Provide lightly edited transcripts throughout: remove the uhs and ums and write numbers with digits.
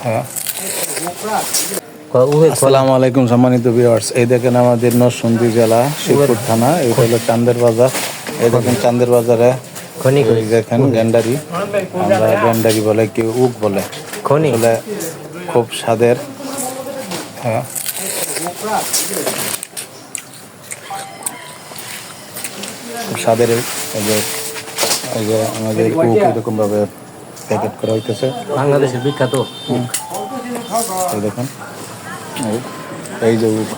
হ্যাঁ। আসসালামু আলাইকুম সম্মানিত ভিউয়ার্স, এই দেখেন আমাদের নরসিংদী জেলা শিবপুর থানা, এটা হলো চান্দের বাজার। এই দেখেন চান্দের বাজারে এই দেখেন গেন্ডারি, আমরা গেন্ডারি বলে, কেউ উক বলে, আসলে খুব স্বাদের। হ্যাঁ, খুব স্বাদের। এই যে আমাদের উক এরকম ভাবে প্যাকেট করা হইতেছে, বাংলাদেশের বিখ্যাত। এই দেখেন এই যে উক,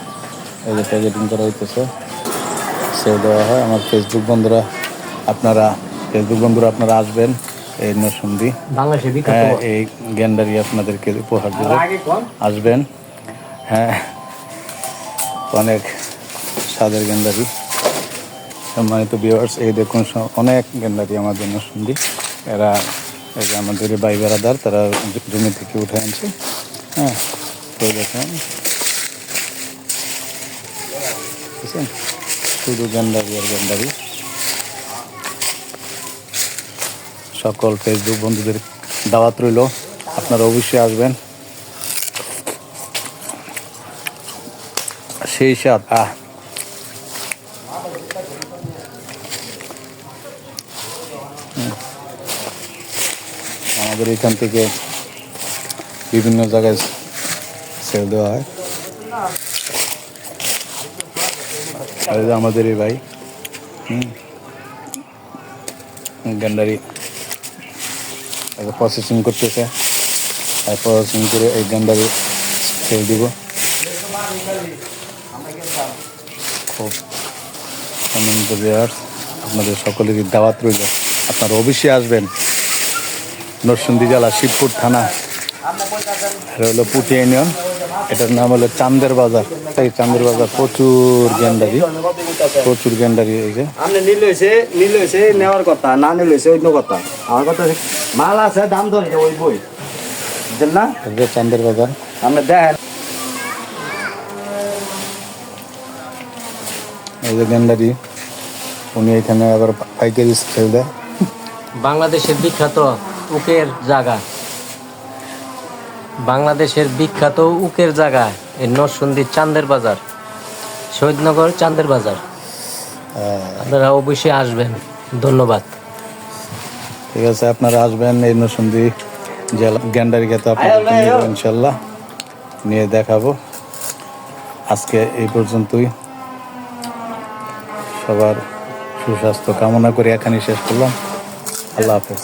এই যে প্যাকেটিং করা হইতেছে, সেল দেওয়া হয়। আমার ফেসবুক বন্ধুরা আপনারা আসবেন এই নরসিংদী, হ্যাঁ, এই গেন্ডারি আপনাদেরকে উপহার দেবে, আসবেন। হ্যাঁ, অনেক স্বাদের গেন্ডারি। সম্মানিত ভিউয়ার্স, এই দেখুন অনেক গেন্ডারি আমাদের নরসিংদী। এরা এই যে আমাদের ভাই বেড়াদার, তারা জমি থেকে উঠে আনছে। হ্যাঁ, তো দেখেন শুধু গেন্ডারি আর গেন্ডারি। সকল ফেসবুক বন্ধুদের দাওয়াত রইল, আপনারা অবশ্যই আসবেন। সেই স্বাদ আমাদের এখান থেকে বিভিন্ন জায়গায় সেল দেওয়া হয়। আর আমাদের এই ভাই গেন্ডারি প্রসেসিং করতেছে, আর প্রসেসিং করে এই গেন্ডারি সেল দিব। খুব আনন্দ ভিউয়ার্স, আপনাদের সকলেরই দাওয়াত রইল, আপনারা অবশ্যই আসবেন। নরসিংদী জেলা শিবপুর থানা, এটা হলো পুটি ইউনিয়ন, এটার নাম হলো চান্দের বাজার। এই চান্দের বাজার প্রচুর গেন্ডারি। এই যে আপনি নিলে নেওয়ার কথা, না নিলে অন্য কথা। আমার কথা মাল আছে, দাম ধরে ওই বই না, চান্দের বাজার। আপনি দেখেন এই যে গেন্ডারি, উনি এখানে আবার পাইকারি সেল দেয়। বাংলাদেশের বিখ্যাত উকের জায়গা, এই নরসিংদীর চান্দের বাজার, শহীদনগর চান্দের বাজার। আপনারা অবশ্যই আসবেন। ধন্যবাদ। ঠিক আছে, আপনারা আসবেন এই নরসিংদী জেলা গেন্ডারি খেতে, আপনাদের ইনশাল্লাহ নিয়ে দেখাবো। আজকে এই পর্যন্তই, সবার সুস্বাস্থ্য কামনা করে এখানেই শেষ করলাম। আল্লাহ হাফেজ।